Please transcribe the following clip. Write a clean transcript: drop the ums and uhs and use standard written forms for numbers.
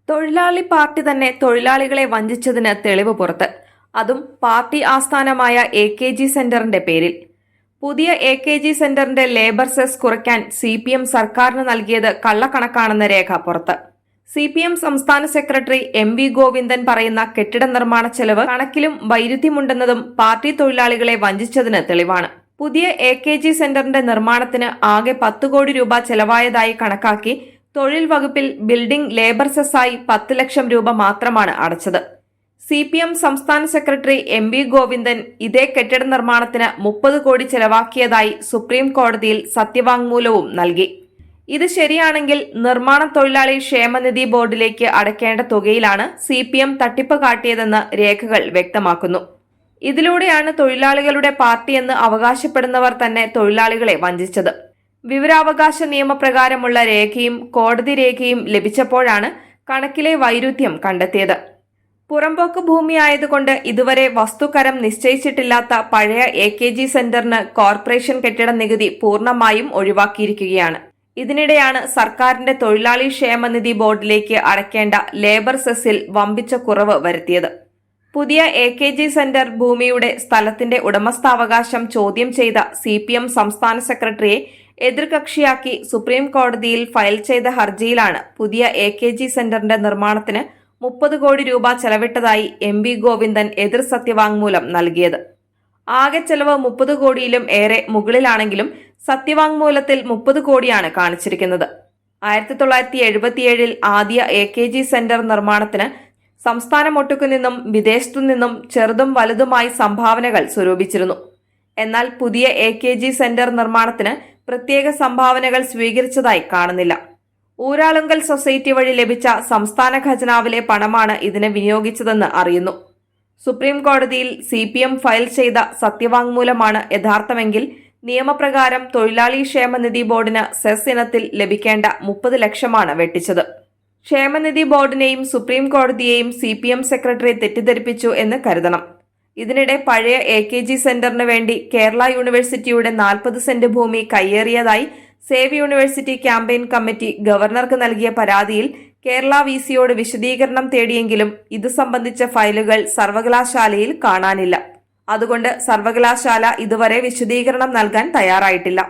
തൊഴിലാളി പാർട്ടി തന്നെ തൊഴിലാളികളെ വഞ്ചിച്ചതിന് തെളിവ് പുറത്ത്. അതും പാർട്ടി ആസ്ഥാനമായ AKG സെന്ററിന്റെ പേരിൽ. പുതിയ AKG സെന്ററിന്റെ ലേബർ സെസ് കുറയ്ക്കാൻ CPM സർക്കാരിന് നൽകിയത് കള്ളക്കണക്കാണെന്ന രേഖ പുറത്ത്. CPM സംസ്ഥാന സെക്രട്ടറി MV ഗോവിന്ദൻ പറയുന്ന കെട്ടിട നിർമ്മാണ ചെലവ് കണക്കിലും വൈരുദ്ധ്യമുണ്ടെന്നതും പാർട്ടി തൊഴിലാളികളെ വഞ്ചിച്ചതിന് തെളിവാണ്. പുതിയ AKG സെന്ററിന്റെ നിർമ്മാണത്തിന് ആകെ 10 കോടി രൂപ ചെലവായതായി കണക്കാക്കി തൊഴിൽ വകുപ്പിൽ ബിൽഡിംഗ് ലേബർ സെസ്സായി 10 ലക്ഷം രൂപ മാത്രമാണ് അടച്ചത്. CPM സംസ്ഥാന സെക്രട്ടറി MV ഗോവിന്ദൻ ഇതേ കെട്ടിട നിർമ്മാണത്തിന് 30 കോടി ചെലവാക്കിയതായി സുപ്രീം കോടതിയിൽ സത്യവാങ്മൂലവും നൽകി. ഇത് ശരിയാണെങ്കിൽ നിർമ്മാണ തൊഴിലാളി ക്ഷേമനിധി ബോർഡിലേക്ക് അടയ്ക്കേണ്ട തുകയിലാണ് CPM തട്ടിപ്പ് കാട്ടിയതെന്ന് രേഖകൾ വ്യക്തമാക്കുന്നു. ഇതിലൂടെയാണ് തൊഴിലാളികളുടെ പാർട്ടിയെന്ന് അവകാശപ്പെടുന്നവർ തന്നെ തൊഴിലാളികളെ വഞ്ചിച്ചത്. വിവരാവകാശ നിയമപ്രകാരമുള്ള രേഖയും കോടതി രേഖയും ലഭിച്ചപ്പോഴാണ് കണക്കിലെ വൈരുദ്ധ്യം കണ്ടെത്തിയത്. പുറമ്പോക്ക് ഭൂമിയായതുകൊണ്ട് ഇതുവരെ വസ്തുക്കരം നിശ്ചയിച്ചിട്ടില്ലാത്ത പഴയ AKG സെന്ററിന് കോർപ്പറേഷൻ കെട്ടിട നികുതി പൂർണ്ണമായും ഒഴിവാക്കിയിരിക്കുകയാണ്. ഇതിനിടെയാണ് സർക്കാരിന്റെ തൊഴിലാളി ക്ഷേമനിധി ബോർഡിലേക്ക് അടയ്ക്കേണ്ട ലേബർ സെസ്സിൽ വമ്പിച്ച കുറവ് വരുത്തിയത്. പുതിയ AKG സെന്റർ ഭൂമിയുടെ സ്ഥലത്തിന്റെ ഉടമസ്ഥാവകാശം ചോദ്യം ചെയ്ത CPM സംസ്ഥാന സെക്രട്ടറിയെ എതിർകക്ഷിയാക്കി സുപ്രീം കോടതിയിൽ ഫയൽ ചെയ്ത ഹർജിയിലാണ് പുതിയ AKG സെന്ററിന്റെ നിർമ്മാണത്തിന് 30 കോടി രൂപ ചെലവിട്ടതായി MV ഗോവിന്ദൻ എതിർ സത്യവാങ്മൂലം നൽകിയത്. ആകെ ചെലവ് 30 കോടിയിലും ഏറെ മുകളിലാണെങ്കിലും സത്യവാങ്മൂലത്തിൽ 30 കോടിയാണ് കാണിച്ചിരിക്കുന്നത്. 1977 ആദ്യ AKG സെന്റർ നിർമ്മാണത്തിന് സംസ്ഥാനമൊട്ടുക്കുനിന്നും വിദേശത്തുനിന്നും ചെറുതും വലുതുമായി സംഭാവനകൾ സ്വരൂപിച്ചിരുന്നു. എന്നാൽ പുതിയ AKG സെന്റർ നിർമ്മാണത്തിന് പ്രത്യേക സംഭാവനകൾ സ്വീകരിച്ചതായി കാണുന്നില്ല. ഊരാളുങ്കൽ സൊസൈറ്റി വഴി ലഭിച്ച സംസ്ഥാന ഖജനാവിലെ പണമാണ് ഇതിന് വിനിയോഗിച്ചതെന്ന് അറിയുന്നു. സുപ്രീം കോടതിയിൽ CPM ഫയൽ ചെയ്ത സത്യവാങ്മൂലമാണ് യഥാർത്ഥമെങ്കിൽ നിയമപ്രകാരം തൊഴിലാളി ക്ഷേമനിധി ബോർഡിന് സെസ് ഇനത്തിൽ ലഭിക്കേണ്ട 30 ലക്ഷമാണ് വെട്ടിച്ചത്. ക്ഷേമനിധി ബോർഡിനെയും സുപ്രീം കോടതിയെയും CPM സെക്രട്ടറി തെറ്റിദ്ധരിപ്പിച്ചു എന്ന് കരുതണം. ഇതിനിടെ പഴയ AKG സെന്ററിന് വേണ്ടി കേരള യൂണിവേഴ്സിറ്റിയുടെ 40 സെന്റ് ഭൂമി കയ്യേറിയതായി സേവ് യൂണിവേഴ്സിറ്റി ക്യാമ്പയിൻ കമ്മിറ്റി ഗവർണർക്ക് നൽകിയ പരാതിയിൽ കേരള VCയോട് വിശദീകരണം തേടിയെങ്കിലും ഇത് സംബന്ധിച്ച ഫയലുകൾ സർവകലാശാലയിൽ കാണാനില്ല. അതുകൊണ്ട് സർവകലാശാല ഇതുവരെ വിശദീകരണം നൽകാൻ തയ്യാറായിട്ടില്ല.